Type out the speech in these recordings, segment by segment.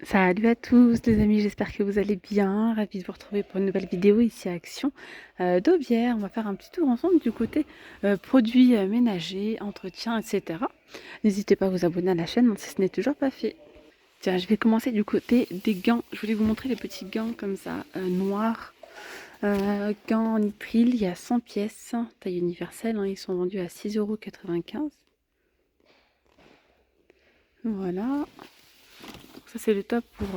Salut à tous les amis, j'espère que vous allez bien. Ravie de vous retrouver pour une nouvelle vidéo ici à Action d'Aubière. On va faire un petit tour ensemble du côté produits ménagers, entretien, etc. N'hésitez pas à vous abonner à la chaîne si ce n'est toujours pas fait. Tiens, je vais commencer du côté des gants. Je voulais vous montrer les petits gants comme ça, noirs. Gants en nitrile, il y a 100 pièces, taille universelle. Ils sont vendus à 6,95 €. Voilà. Ça c'est le top pour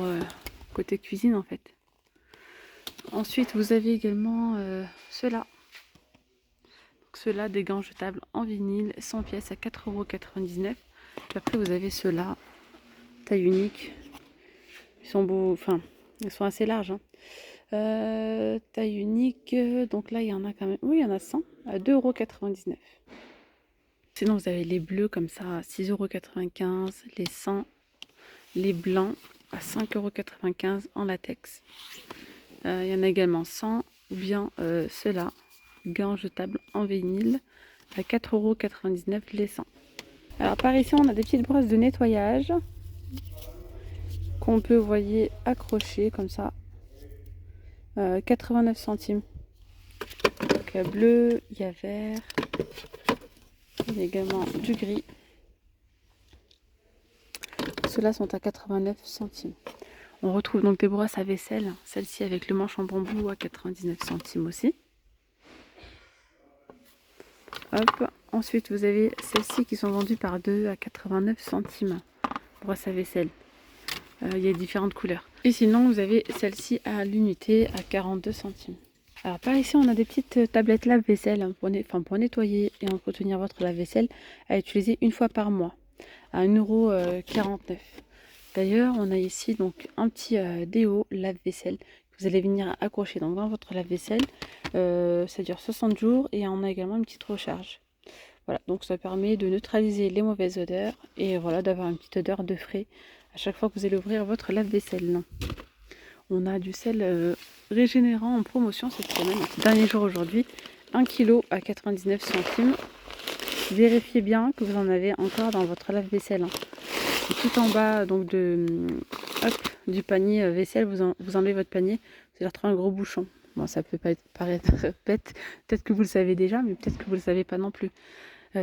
côté cuisine en fait. Ensuite, vous avez également ceux-là. Ceux-là, des gants jetables en vinyle, 100 pièces à 4,99 €. Puis après, vous avez ceux-là, taille unique. Ils sont beaux, enfin, ils sont assez larges. Taille unique, donc là, il y en a quand même. Oui, il y en a 100 à 2,99 €. Sinon, vous avez les bleus comme ça à 6,95 €, les 100, les blancs à 5,95 € en latex. Il y en a également 100 ou bien ceux-là, gants jetables en vinyle à 4,99 € les 100. Alors par ici on a des petites brosses de nettoyage qu'on peut, vous voyez, accrocher comme ça, 89 centimes. Donc il y a bleu, il y a vert, il y a également du gris. Ceux-là sont à 89 centimes. On retrouve donc des brosses à vaisselle, celle-ci avec le manche en bambou à 99 centimes aussi. Hop. Ensuite, vous avez celles-ci qui sont vendues par deux à 89 centimes. Brosse à vaisselle. Il y a différentes couleurs. Et sinon, vous avez celle-ci à l'unité à 42 centimes. Alors par ici, on a des petites tablettes lave-vaisselle pour nettoyer et entretenir votre lave-vaisselle à utiliser une fois par mois à 1,49 €. D'ailleurs, on a ici donc un petit déo lave-vaisselle que vous allez venir accrocher donc dans votre lave-vaisselle. Ça dure 60 jours et on a également une petite recharge. Voilà, donc ça permet de neutraliser les mauvaises odeurs et voilà, d'avoir une petite odeur de frais à chaque fois que vous allez ouvrir votre lave-vaisselle. On a du sel régénérant en promotion cette semaine, dernier jour aujourd'hui, 1 kg à 99 centimes. Vérifiez bien que vous en avez encore dans votre lave-vaisselle. Tout en bas donc du panier vaisselle, vous enlevez votre panier, vous allez retrouver un gros bouchon. Bon, ça peut paraître bête, peut-être que vous le savez déjà, mais peut-être que vous ne le savez pas non plus.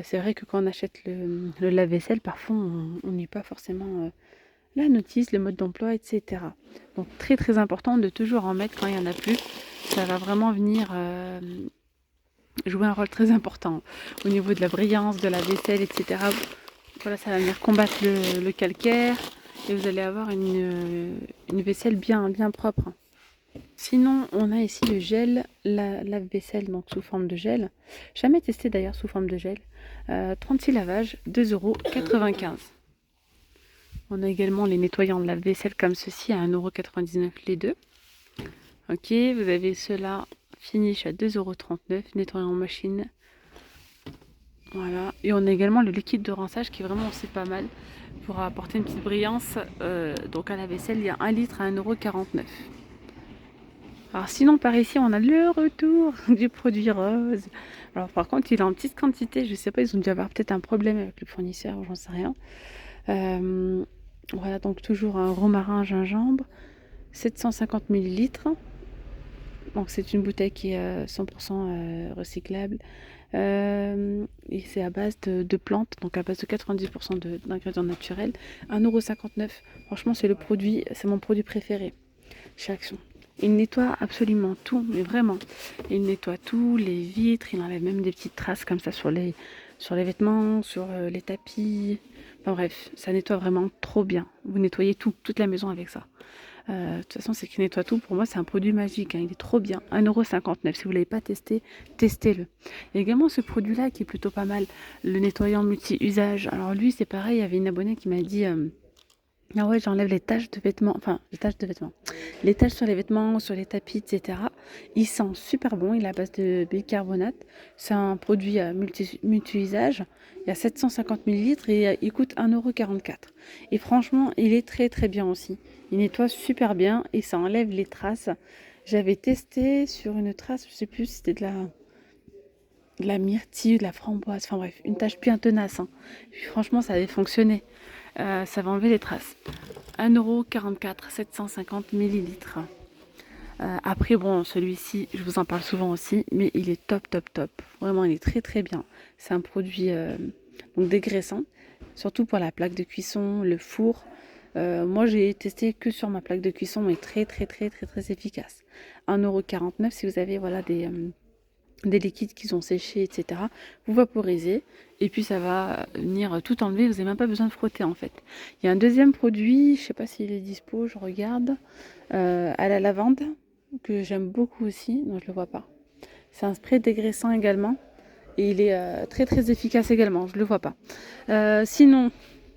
C'est vrai que quand on achète le lave-vaisselle, parfois on n'y pas forcément la notice, le mode d'emploi, etc. Donc très très important de toujours en mettre quand il n'y en a plus. Ça va vraiment venir jouer un rôle très important au niveau de la brillance, de la vaisselle, etc. Voilà, ça va venir combattre le calcaire et vous allez avoir une vaisselle bien propre. Sinon, on a ici le gel lave-vaisselle, donc sous forme de gel. Jamais testé d'ailleurs sous forme de gel. 36 lavages, 2,95 €. On a également les nettoyants de lave-vaisselle comme ceci à 1,99 € les deux. Ok, vous avez ceux-là finish à 2,39 €, nettoyant en machine. Voilà, et on a également le liquide de rinçage qui est vraiment aussi pas mal pour apporter une petite brillance. Donc à la vaisselle, il y a 1 litre à 1,49 €. Alors sinon par ici on a le retour du produit rose. Alors par contre il est en petite quantité, je sais pas, ils ont dû avoir peut-être un problème avec le fournisseur ou j'en sais rien. Voilà, donc toujours un romarin gingembre, 750 ml. Donc c'est une bouteille qui est 100% recyclable. Et c'est à base de plantes, donc à base de 90% d'ingrédients naturels. 1,59 €. Franchement c'est mon produit préféré chez Action. Il nettoie absolument tout, mais vraiment. Il nettoie tout, les vitres, il enlève même des petites traces comme ça sur les vêtements, sur les tapis. Enfin bref, ça nettoie vraiment trop bien. Vous nettoyez tout, toute la maison avec ça. De toute façon, c'est qu'il nettoie tout. Pour moi, c'est un produit magique. Il est trop bien. 1,59 €. Si vous ne l'avez pas testé, testez-le. Il y a également ce produit-là qui est plutôt pas mal. Le nettoyant multi-usage. Alors lui, c'est pareil. Il y avait une abonnée qui m'a dit... ah ouais, j'enlève les taches de vêtements, les taches sur les vêtements, sur les tapis, etc. Il sent super bon, il est à base de bicarbonate. C'est un produit multi-usage. Il y a 750 millilitres et il coûte 1,44 €. Et franchement, il est très très bien aussi. Il nettoie super bien et ça enlève les traces. J'avais testé sur une trace, je sais plus si c'était de la myrtille, de la framboise, enfin bref, une tache bien tenace. Puis franchement, ça avait fonctionné. Ça va enlever les traces. 1,44 €, 750 millilitres. Après, bon, celui-ci, je vous en parle souvent aussi, mais il est top, top, top. Vraiment, il est très, très bien. C'est un produit donc dégraissant, surtout pour la plaque de cuisson, le four. Moi, j'ai testé que sur ma plaque de cuisson, mais très, très, très, très, très efficace. 1,49 € si vous avez voilà, des liquides qui sont séchés, etc. Vous vaporisez et puis ça va venir tout enlever. Vous n'avez même pas besoin de frotter en fait. Il y a un deuxième produit, je ne sais pas s'il est dispo, je regarde, à la lavande, que j'aime beaucoup aussi, non je le vois pas. C'est un spray dégraissant également et il est très très efficace également, je le vois pas. Sinon,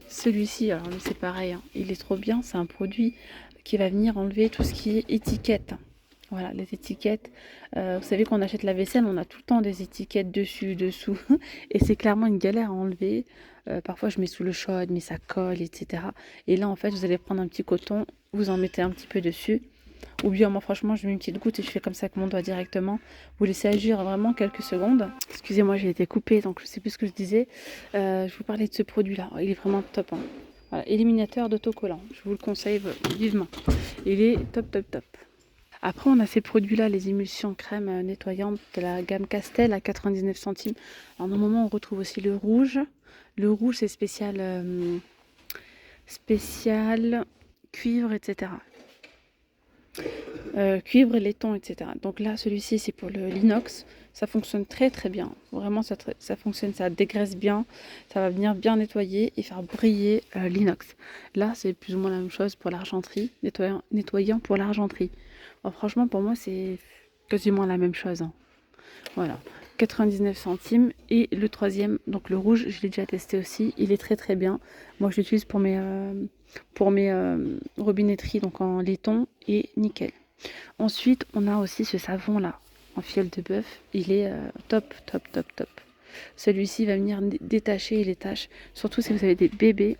celui-ci, alors lui c'est pareil, hein, il est trop bien, c'est un produit qui va venir enlever tout ce qui est étiquette. Voilà, les étiquettes. Vous savez qu'on achète la vaisselle, on a tout le temps des étiquettes dessus, dessous. Et c'est clairement une galère à enlever. Parfois, je mets sous le chaud, mais ça colle, etc. Et là, en fait, vous allez prendre un petit coton, vous en mettez un petit peu dessus. Ou bien, moi, franchement, je mets une petite goutte et je fais comme ça avec mon doigt directement. Vous laissez agir vraiment quelques secondes. Excusez-moi, j'ai été coupée, donc je ne sais plus ce que je disais. Je vous parlais de ce produit-là. Il est vraiment top, hein. Voilà, éliminateur d'autocollants. Je vous le conseille vivement. Il est top, top, top. Après, on a ces produits-là, les émulsions crème nettoyantes de la gamme Castel à 99 centimes. Alors, normalement, on retrouve aussi le rouge. Le rouge, c'est spécial cuivre, etc. Cuivre et laiton, etc. Donc là, celui-ci, c'est pour l'inox. Ça fonctionne très très bien. Vraiment, ça fonctionne, ça dégraisse bien. Ça va venir bien nettoyer et faire briller l'inox. Là, c'est plus ou moins la même chose pour l'argenterie. Nettoyant pour l'argenterie. Bon, franchement, pour moi, c'est quasiment la même chose, hein. Voilà. 99 centimes. Et le troisième, donc le rouge, je l'ai déjà testé aussi. Il est très très bien. Moi, je l'utilise pour mes robinetteries, donc en laiton et nickel. Ensuite, on a aussi ce savon là, en fiole de bœuf. Il est top, top, top, top. Celui-ci va venir détacher les taches, surtout si vous avez des bébés.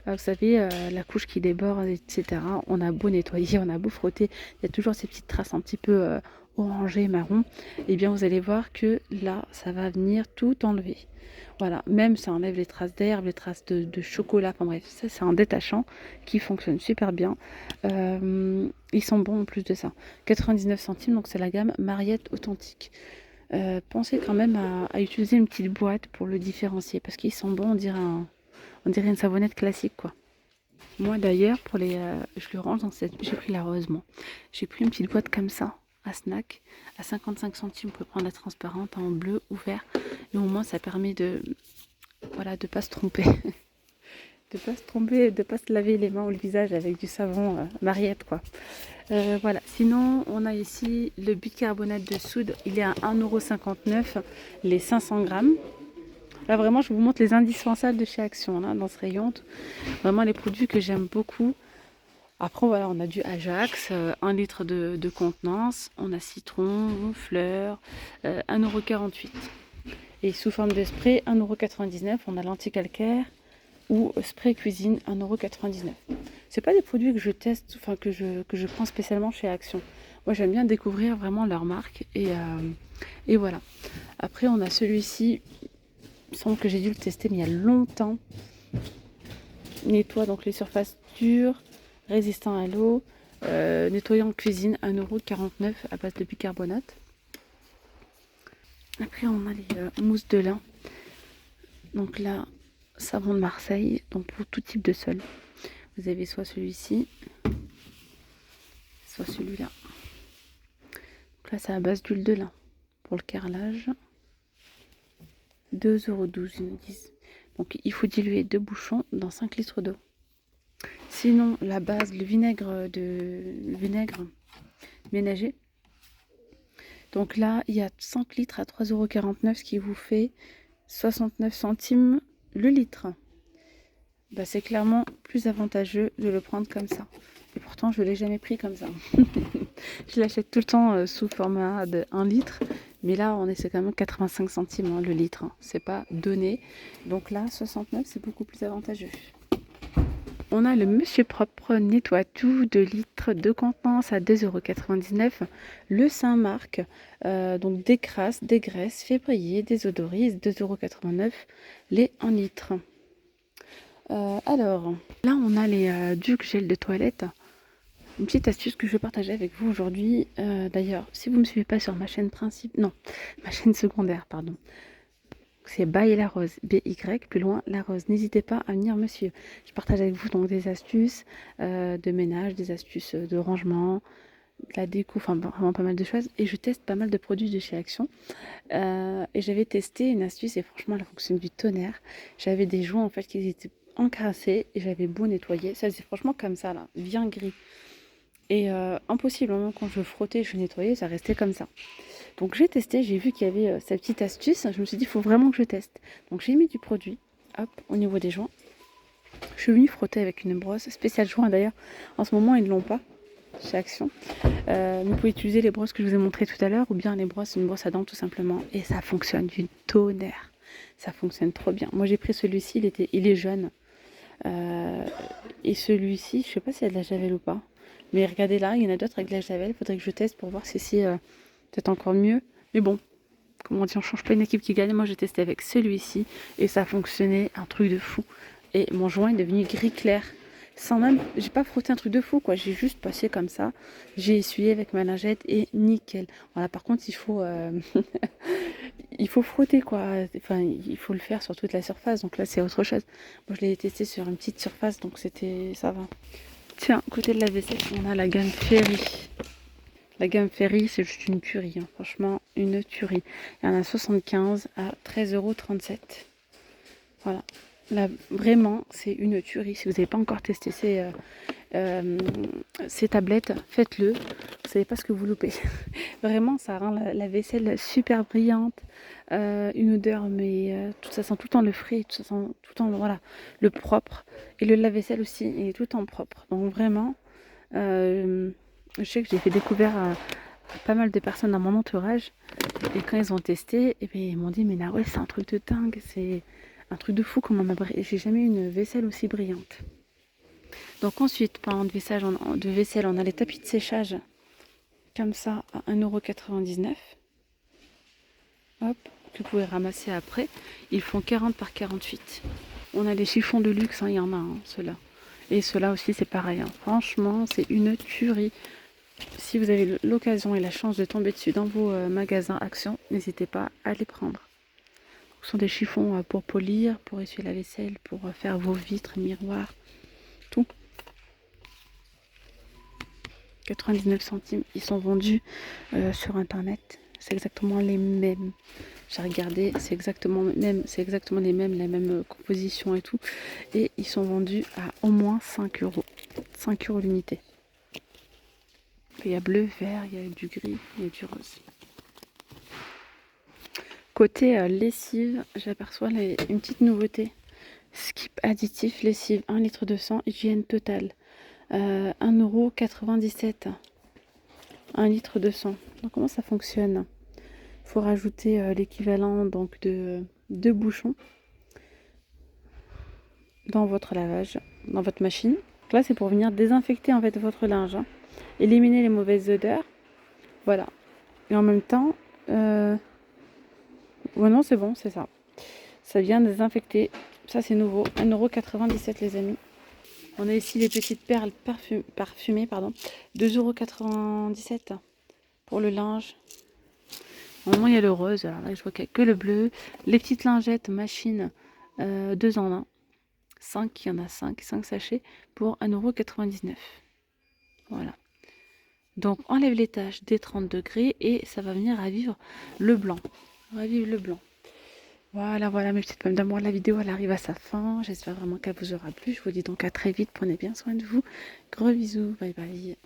Vous savez, la couche qui déborde, etc. On a beau nettoyer, on a beau frotter, il y a toujours ces petites traces un petit peu orangées, marron. Et bien, vous allez voir que là, ça va venir tout enlever. Voilà, même ça enlève les traces d'herbe, les traces de chocolat, enfin bref, ça c'est un détachant qui fonctionne super bien. Ils sont bons en plus de ça. 99 centimes, donc c'est la gamme Mariette Authentique. Pensez quand même à utiliser une petite boîte pour le différencier, parce qu'ils sont bons, on dirait une savonnette classique quoi. Moi d'ailleurs, je le range dans cette, j'ai pris la rose moi. J'ai pris une petite boîte comme ça, à snack, à 55 centimes, vous pouvez prendre la transparente en bleu ou vert. Et au moins ça permet voilà, de pas se tromper. De pas se tromper, de pas se laver les mains ou le visage avec du savon Mariette quoi. Voilà, sinon on a ici le bicarbonate de soude, il est à 1,59 € les 500 grammes. Là vraiment je vous montre les indispensables de chez Action là, dans ce rayon. Vraiment les produits que j'aime beaucoup. Après voilà, on a du Ajax, 1 litre de contenance, on a citron, fleurs, 1,48 €. Et sous forme de spray, 1,99 €, on a l'anticalcaire ou spray cuisine, 1,99 €. C'est pas des produits que je teste, enfin que je prends spécialement chez Action. Moi j'aime bien découvrir vraiment leur marque et voilà. Après on a celui-ci, il me semble que j'ai dû le tester mais il y a longtemps. Nettoie donc les surfaces dures, résistant à l'eau, nettoyant cuisine, 1,49 € à base de bicarbonate. Après on a les mousses de lin. Donc là, savon de Marseille, donc pour tout type de sol. Vous avez soit celui-ci, soit celui-là. Donc là, c'est à base d'huile de lin. Pour le carrelage, 2,12 €, ils nous disent. Donc il faut diluer 2 bouchons dans 5 litres d'eau. Sinon, la base, le vinaigre ménager. Donc là, il y a 5 litres à 3,49 €, ce qui vous fait 69 centimes le litre. Bah, c'est clairement plus avantageux de le prendre comme ça. Et pourtant, je ne l'ai jamais pris comme ça. Je l'achète tout le temps sous format de 1 litre. Mais là, c'est quand même 85 centimes hein, le litre. Hein. C'est pas donné. Donc là, 69, c'est beaucoup plus avantageux. On a le Monsieur Propre Nettoie Tout 2 litres de contenance à 2,99 €. Le Saint-Marc, donc décrasse, dégraisse, fait briller, désodorise, 2,89 € les 1 litre. Alors, là on a les Duc gel de toilette. Une petite astuce que je vais partager avec vous aujourd'hui. D'ailleurs, si vous ne me suivez pas sur ma chaîne principale, non, ma chaîne secondaire, pardon. C'est By La Rose, B-Y, plus loin, La Rose. N'hésitez pas à venir me suivre. Je partage avec vous donc des astuces de ménage, des astuces de rangement, de la déco, enfin vraiment pas mal de choses. Et je teste pas mal de produits de chez Action. Et j'avais testé une astuce et franchement, elle fonctionne du tonnerre. J'avais des joints en fait qui étaient encrassés et j'avais beau nettoyer. Ça faisait franchement comme ça là, bien gris. Et impossible, hein, quand je frottais, je nettoyais, ça restait comme ça. Donc j'ai testé, j'ai vu qu'il y avait cette petite astuce. Je me suis dit, il faut vraiment que je teste. Donc j'ai mis du produit, hop, au niveau des joints. Je suis venue frotter avec une brosse spéciale joint d'ailleurs. En ce moment, ils ne l'ont pas chez Action. Vous pouvez utiliser les brosses que je vous ai montrées tout à l'heure ou bien les brosses, une brosse à dents tout simplement. Et ça fonctionne du tonnerre. Ça fonctionne trop bien. Moi j'ai pris celui-ci, il est jeune. Et celui-ci, je sais pas s'il y a de la javel ou pas. Mais regardez là, il y en a d'autres avec de la javel. Il faudrait que je teste pour voir si c'est peut-être encore mieux. Mais bon, comme on dit, on change pas une équipe qui gagne. Moi j'ai testé avec celui-ci et ça fonctionnait un truc de fou. Et mon joint est devenu gris clair. Sans même, j'ai pas frotté un truc de fou quoi. J'ai juste passé comme ça. J'ai essuyé avec ma lingette et nickel. Voilà, par contre il faut il faut frotter quoi. Enfin, il faut le faire sur toute la surface. Donc là c'est autre chose. Moi je l'ai testé sur une petite surface donc ça va. Tiens, côté de la vaisselle, on a la gamme Ferry. La gamme Ferry, c'est juste une tuerie. Hein. Franchement, une tuerie. Il y en a 75 à 13,37 €. Voilà. Là, vraiment, c'est une tuerie. Si vous n'avez pas encore testé ces tablettes, faites-le. Vous ne savez pas ce que vous loupez. Vraiment, ça rend la vaisselle super brillante. Une odeur, mais tout ça sent tout le temps le frais, tout ça sent tout le temps voilà, le propre. Et le lave-vaisselle aussi, il est tout le temps propre. Donc vraiment, je sais que j'ai fait découvrir à pas mal de personnes dans mon entourage. Et quand ils ont testé, et bien, ils m'ont dit, mais là, ouais, c'est un truc de dingue, c'est un truc de fou. J'ai jamais eu une vaisselle aussi brillante. Donc ensuite, parlant de vaisselle, on a les tapis de séchage, comme ça, à 1,99 €. Hop, que vous pouvez ramasser après. Ils font 40 par 48. On a les chiffons de luxe, hein, il y en a, hein, ceux-là. Et ceux-là aussi, c'est pareil. Hein. Franchement, c'est une tuerie. Si vous avez l'occasion et la chance de tomber dessus dans vos magasins Action, n'hésitez pas à les prendre. Ce sont des chiffons pour polir, pour essuyer la vaisselle, pour faire vos vitres, miroirs, tout. 99 centimes. Ils sont vendus sur internet. C'est exactement les mêmes. J'ai regardé, c'est exactement les mêmes, la même composition et tout. Et ils sont vendus à au moins 5 €. 5 € l'unité. Il y a bleu, vert, il y a du gris, il y a du rose. Côté lessive, j'aperçois une petite nouveauté. Skip additif lessive 1 litre de sang, hygiène totale. 1,97 €. 1 litre de sang. Donc comment ça fonctionne? Il faut rajouter l'équivalent donc de 2 bouchons dans votre lavage, dans votre machine. Donc là c'est pour venir désinfecter en fait votre linge, hein. Éliminer les mauvaises odeurs. Voilà. Et en même temps, ouais, non, c'est bon, c'est ça. Ça vient désinfecter. Ça, c'est nouveau. 1,97 € les amis. On a ici les petites perles parfumées, pardon. 2,97 € pour le linge. Normalement, il y a le rose. Alors là, je vois qu'il n'y a que le bleu. Les petites lingettes machine 2 en 1. 5, il y en a 5 sachets pour 1,99 €. Voilà. Donc, enlève les taches des 30 degrés et ça va venir ravivre le blanc. Ravive le blanc. Voilà, mes petites pommes d'amour. La vidéo, elle arrive à sa fin. J'espère vraiment qu'elle vous aura plu. Je vous dis donc à très vite. Prenez bien soin de vous. Gros bisous. Bye bye.